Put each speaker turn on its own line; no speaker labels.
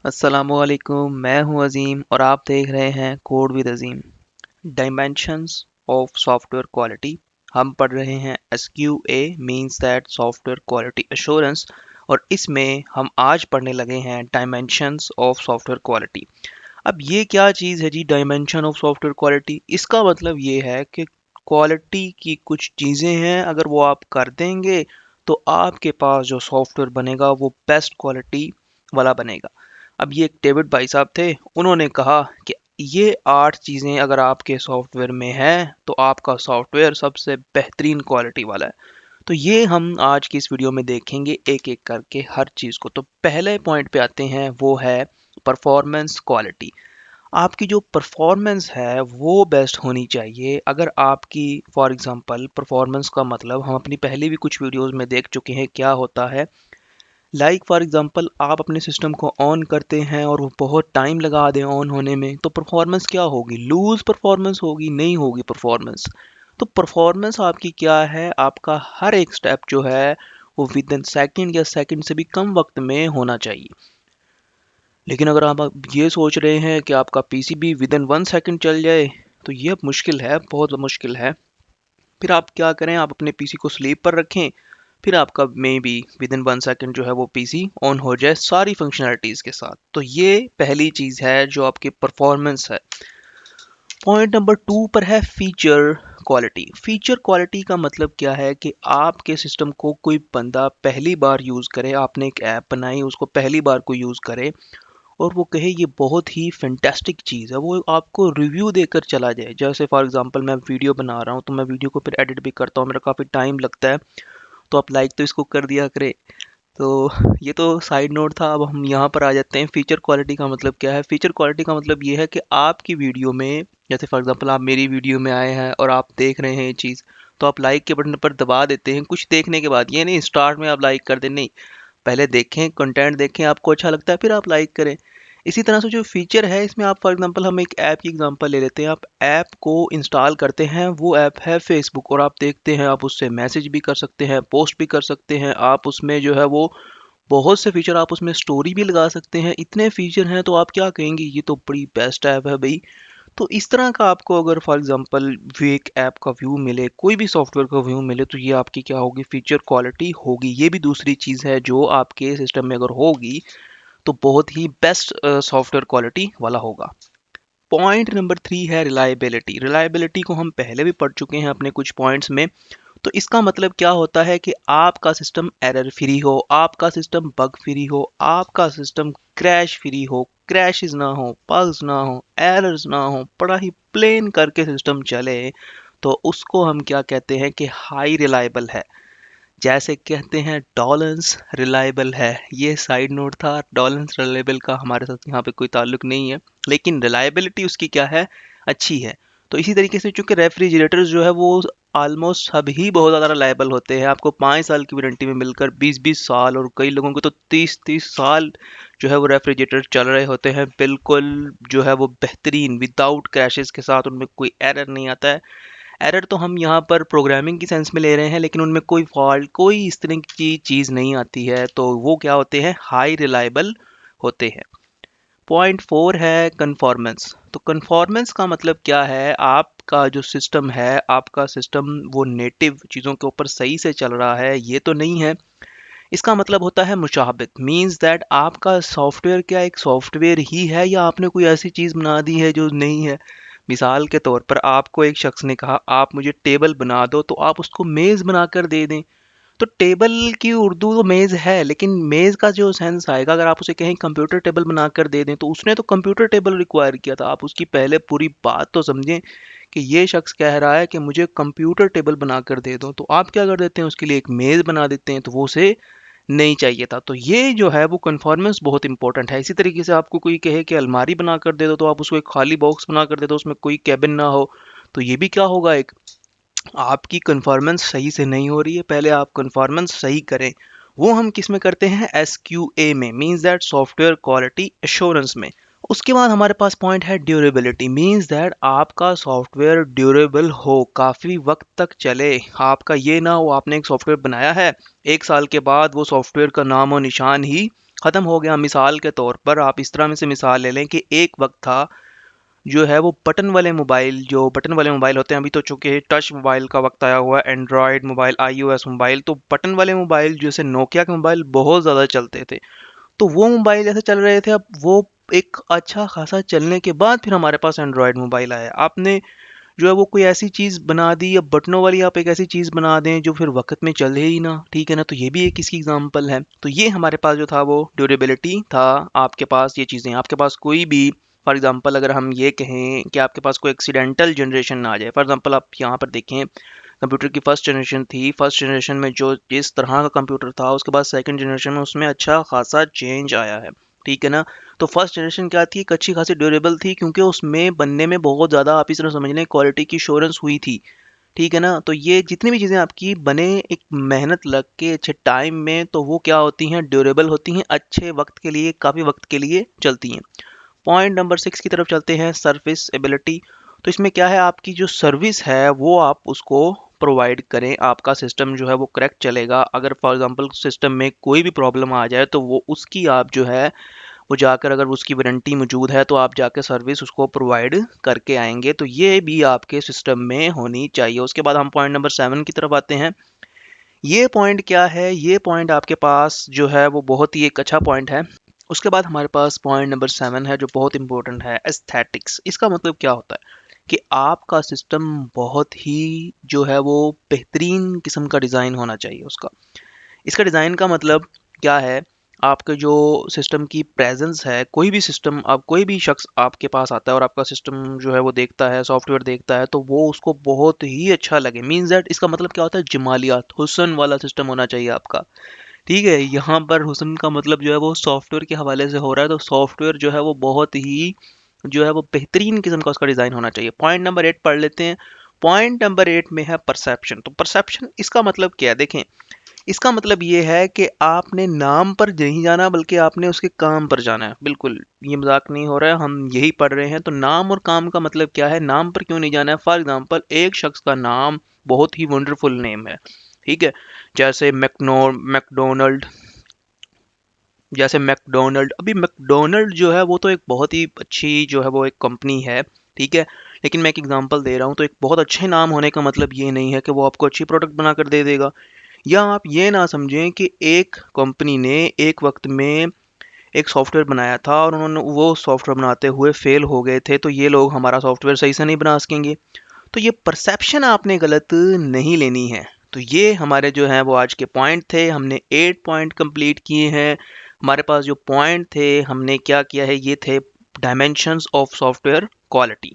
अस्सलामुअलैकुम, मैं हूं अज़ीम और आप देख रहे हैं code with Azeem. Dimensions of software quality. हम पढ़ रहे हैं SQA means that software quality assurance, और इसमें हम आज पढ़ने लगे हैं डायमेंशंस ऑफ सॉफ्टवेयर क्वालिटी। अब ये क्या चीज़ है जी, डायमेंशन ऑफ सॉफ्टवेयर क्वालिटी? इसका मतलब ये है कि क्वालिटी की कुछ चीज़ें हैं, अगर वो आप कर देंगे तो आपके पास जो सॉफ्टवेयर बनेगा वो बेस्ट क्वालिटी वाला बनेगा। अब ये एक डेविड भाई साहब थे, उन्होंने कहा कि ये 8 चीज़ें अगर आपके सॉफ्टवेयर में हैं तो आपका सॉफ्टवेयर सबसे बेहतरीन क्वालिटी वाला है। तो ये हम आज की इस वीडियो में देखेंगे एक एक करके हर चीज़ को। तो पहले पॉइंट पे आते हैं, वो है परफॉर्मेंस क्वालिटी। आपकी जो परफॉर्मेंस है वो बेस्ट होनी चाहिए। अगर आपकी फॉर एग्जांपल परफॉर्मेंस का मतलब हम अपनी पहले भी कुछ वीडियोस में देख चुके हैं क्या होता है। लाइक फॉर एग्जांपल आप अपने सिस्टम को ऑन करते हैं और वो बहुत टाइम लगा दें ऑन होने में, तो परफॉर्मेंस क्या होगी? लूज परफॉर्मेंस होगी, नहीं होगी परफॉर्मेंस। तो परफॉर्मेंस आपकी क्या है? आपका हर एक स्टेप जो है वो विद इन सेकंड या सेकंड से भी कम वक्त में होना चाहिए। लेकिन अगर आप अब ये सोच रहे हैं कि आपका पीसी भी विद इन 1 सेकंड चल जाए, तो ये अब मुश्किल है, बहुत मुश्किल है। फिर आप क्या करें, आप अपने पीसी को स्लीप पर रखें, फिर आपका may be with in 1 second जो है वो पीसी ऑन हो जाए सारी फंक्शनैलिटीज़ के साथ। तो ये पहली चीज़ है जो आपकी परफॉर्मेंस है। पॉइंट नंबर 2 पर है फीचर क्वालिटी। फीचर क्वालिटी का मतलब क्या है कि आपके सिस्टम को कोई बंदा पहली बार यूज़ करे, आपने एक ऐप बनाई उसको पहली बार कोई यूज़ करे और वो कहे ये बहुत ही फैंटास्टिक चीज़ है, वो आपको रिव्यू देकर चला जाए। जैसे फॉर एग्जांपल मैं वीडियो बना रहा हूँ तो मैं वीडियो को फिर एडिट भी करता हूँ, मेरा काफ़ी टाइम लगता है, तो आप लाइक तो इसको कर दिया करें। तो ये तो साइड नोट था। अब हम यहाँ पर आ जाते हैं, फीचर क्वालिटी का मतलब क्या है। फीचर क्वालिटी का मतलब ये है कि आपकी वीडियो में, जैसे फॉर एग्जांपल आप मेरी वीडियो में आए हैं और आप देख रहे हैं ये चीज़, तो आप लाइक के बटन पर दबा देते हैं कुछ देखने के बाद। ये नहीं स्टार्ट में आप लाइक कर दें, नहीं, पहले देखें, कंटेंट देखें, आपको अच्छा लगता है फिर आप लाइक करें। इसी तरह से जो फीचर है इसमें आप फॉर एग्जांपल हम एक ऐप की एग्जांपल ले लेते हैं। आप ऐप को इंस्टॉल करते हैं, वो ऐप है फेसबुक, और आप देखते हैं आप उससे मैसेज भी कर सकते हैं, पोस्ट भी कर सकते हैं, आप उसमें जो है वो बहुत से फीचर, आप उसमें स्टोरी भी लगा सकते हैं। इतने फीचर हैं तो आप क्या कहेंगे ये तो बड़ी बेस्ट ऐप है भाई। तो इस तरह का आपको अगर फॉर एग्जांपल एक ऐप का व्यू मिले, कोई भी सॉफ्टवेयर का व्यू मिले, तो ये आपकी क्या होगी? फीचर क्वालिटी होगी। ये भी दूसरी चीज़ है जो आपके सिस्टम में अगर होगी तो बहुत ही बेस्ट सॉफ्टवेयर क्वालिटी वाला होगा। पॉइंट नंबर 3 है रिलायबिलिटी। रिलायबिलिटी को हम पहले भी पढ़ चुके हैं अपने कुछ पॉइंट्स में। तो इसका मतलब क्या होता है कि आपका सिस्टम एरर फ्री हो, आपका सिस्टम बग फ्री हो, आपका सिस्टम क्रैश फ्री हो, क्रैशेस ना हो, पल्स ना हो, एरर्स ना हो, बड़ा ही प्लेन करके सिस्टम चले, तो उसको हम क्या कहते हैं कि हाई रिलायबल है। जैसे कहते हैं डॉलेंस रिलायबल है। ये साइड नोट था, डॉलेंस रिलायबल का हमारे साथ यहाँ पे कोई ताल्लुक नहीं है, लेकिन रिलायबिलिटी उसकी क्या है? अच्छी है। तो इसी तरीके से चूंकि रेफ्रिजरेटर्स जो है वो ऑलमोस्ट सभी बहुत ज़्यादा रिलायबल होते हैं। आपको 5 साल की वारंटी में मिलकर 20-20 साल, और कई लोगों को तो 30-30 साल जो है वो रेफ्रिजरेटर चल रहे होते हैं, बिल्कुल जो है वो बेहतरीन, विदाउट क्रैशेस के साथ, उनमें कोई एरर नहीं आता है। एरर तो हम यहाँ पर प्रोग्रामिंग की सेंस में ले रहे हैं, लेकिन उनमें कोई फॉल्ट, कोई इस तरह की चीज़ नहीं आती है, तो वो क्या होते हैं? हाई रिलायबल होते हैं। पॉइंट 4 है कन्फॉर्मेंस। तो कन्फॉर्मेंस का मतलब क्या है? आपका जो सिस्टम है, आपका सिस्टम वो नेटिव चीज़ों के ऊपर सही से चल रहा है, ये तो नहीं है। इसका मतलब होता है मुशाबित, मीन्स दैट आपका सॉफ्टवेयर क्या एक सॉफ्टवेयर ही है या आपने कोई ऐसी चीज़ बना दी है जो नहीं है। मिसाल के तौर पर आपको एक शख्स ने कहा आप मुझे टेबल बना दो, तो आप उसको मेज़ बनाकर दे दें। तो टेबल की उर्दू तो मेज़ है, लेकिन मेज़ का जो सेंस आएगा अगर आप उसे कहें कंप्यूटर टेबल बनाकर दे दें, तो उसने तो कंप्यूटर टेबल रिक्वायर किया था। आप उसकी पहले पूरी बात तो समझें कि ये शख्स कह रहा है कि मुझे कंप्यूटर टेबल बनाकर दे दो, तो आप क्या कर देते हैं? उसके लिए एक मेज़ बना देते हैं, तो वो उसे नहीं चाहिए था। तो ये जो है वो कन्फॉर्मेंस बहुत इंपॉर्टेंट है। इसी तरीके से आपको कोई कहे कि अलमारी बना कर दे दो, तो आप उसको एक खाली बॉक्स बना कर दे दो, उसमें कोई कैबिन ना हो, तो ये भी क्या होगा? एक आपकी कन्फॉर्मेंस सही से नहीं हो रही है। पहले आप कन्फॉर्मेंस सही करें। वो हम किस में करते हैं? SQA में, means that software quality assurance में। उसके बाद हमारे पास पॉइंट है ड्यूरेबिलिटी, मीन्स दैट आपका सॉफ्टवेयर ड्यूरेबल हो, काफ़ी वक्त तक चले। आपका ये ना हो आपने एक सॉफ्टवेयर बनाया है, 1 साल के बाद वो सॉफ्टवेयर का नाम और निशान ही ख़त्म हो गया। मिसाल के तौर पर आप इस तरह में से मिसाल ले लें कि एक वक्त था जो है वो बटन वाले मोबाइल होते हैं, अभी तो चूंकि टच मोबाइल का वक्त आया हुआ है, एंड्रॉयड मोबाइल, आईओएस मोबाइल, तो बटन वाले मोबाइल जैसे नोकिया के मोबाइल बहुत ज़्यादा चलते थे। तो वो मोबाइल जैसे चल रहे थे, अब वो एक अच्छा खासा चलने के बाद फिर हमारे पास एंड्रॉयड मोबाइल आया। आपने जो है वो कोई ऐसी चीज़ बना दी, या बटनों वाली आप एक ऐसी चीज़ बना दें जो फिर वक्त में चले ही ना, ठीक है ना। तो ये भी एक इसकी एग्जांपल है। तो ये हमारे पास जो था वो ड्यूरेबिलिटी था। आपके पास ये चीज़ें, आपके पास कोई भी, फॉर एग्जांपल अगर हम ये कहें कि आपके पास कोई एक्सीडेंटल जनरेशन ना आ जाए, फॉर एग्जांपल आप यहाँ पर देखें, कंप्यूटर की फर्स्ट जनरेशन थी, फर्स्ट जनरेशन में जो जिस तरह का कंप्यूटर था, उसके बाद सेकंड जनरेशन में उसमें अच्छा खासा चेंज आया है, ठीक है ना। तो फर्स्ट जनरेशन क्या थी, एक अच्छी खासी ड्यूरेबल थी, क्योंकि उसमें बनने में बहुत ज़्यादा, आप इस तरह समझ लें, क्वालिटी की एश्योरेंस हुई थी, ठीक है ना। तो ये जितनी भी चीज़ें आपकी बने एक मेहनत लग के अच्छे टाइम में, तो वो क्या होती हैं, ड्यूरेबल होती हैं, अच्छे वक्त के लिए, काफ़ी वक्त के लिए चलती हैं। पॉइंट नंबर 6 की तरफ चलते हैं, सर्विस एबिलिटी। तो इसमें क्या है, आपकी जो सर्विस है वो आप उसको प्रोवाइड करें, आपका सिस्टम जो है वो करेक्ट चलेगा। अगर फॉर एग्जांपल सिस्टम में कोई भी प्रॉब्लम आ जाए, तो वो उसकी आप जो है वो जाकर, अगर उसकी वारंटी मौजूद है तो आप जाकर सर्विस उसको प्रोवाइड करके आएंगे। तो ये भी आपके सिस्टम में होनी चाहिए। उसके बाद हम पॉइंट नंबर 7 की तरफ आते हैं। ये पॉइंट क्या है, ये पॉइंट आपके पास जो है वो बहुत ही एक अच्छा पॉइंट है। उसके बाद हमारे पास पॉइंट नंबर 7 है जो बहुत इंपॉर्टेंट है, एस्थेटिक्स। इसका मतलब क्या होता है कि आपका सिस्टम बहुत ही जो है वो बेहतरीन किस्म का डिज़ाइन होना चाहिए उसका। इसका डिज़ाइन का मतलब क्या है, आपके जो सिस्टम की प्रेजेंस है, कोई भी सिस्टम, आप कोई भी शख्स आपके पास आता है और आपका सिस्टम जो है वो देखता है, सॉफ्टवेयर देखता है, तो वो उसको बहुत ही अच्छा लगे। मीन्स दैट इसका मतलब क्या होता है, जमालियात, हुस्न वाला सिस्टम होना चाहिए आपका, ठीक है। यहाँ पर हुस्न का मतलब जो है वो सॉफ्टवेयर के हवाले से हो रहा है, तो सॉफ्टवेयर जो है वो बहुत ही जो है वो बेहतरीन किस्म का उसका डिज़ाइन होना चाहिए। पॉइंट नंबर 8 पढ़ लेते हैं। पॉइंट नंबर 8 में है परसेप्शन। तो परसेप्शन इसका मतलब क्या है, देखें, इसका मतलब ये है कि आपने नाम पर नहीं जाना, बल्कि आपने उसके काम पर जाना है। बिल्कुल, ये मजाक नहीं हो रहा है, हम यही पढ़ रहे हैं। तो नाम और काम का मतलब क्या है, नाम पर क्यों नहीं जाना है। फॉर एग्जांपल, एक शख्स का नाम बहुत ही वंडरफुल नेम है, ठीक है, जैसे मैकडोनल्ड, जैसे मैकडोनल्ड। अभी मैकडोनल्ड जो है वो तो एक बहुत ही अच्छी जो है वो एक कंपनी है, ठीक है। लेकिन मैं एक एग्जांपल दे रहा हूँ, तो एक बहुत अच्छे नाम होने का मतलब ये नहीं है कि वो आपको अच्छी प्रोडक्ट बना कर दे देगा। या आप ये ना समझें कि एक कंपनी ने एक वक्त में एक सॉफ्टवेयर बनाया था और उन्होंने वो सॉफ्टवेयर बनाते हुए फेल हो गए थे, तो ये लोग हमारा सॉफ्टवेयर सही से नहीं बना सकेंगे। तो ये परसेप्शन आपने गलत नहीं लेनी है। तो ये हमारे जो हैं वो आज के पॉइंट थे। हमने 8 पॉइंट कंप्लीट किए हैं। हमारे पास जो पॉइंट थे, हमने क्या किया है, ये थे डायमेंशंस ऑफ सॉफ्टवेयर क्वालिटी।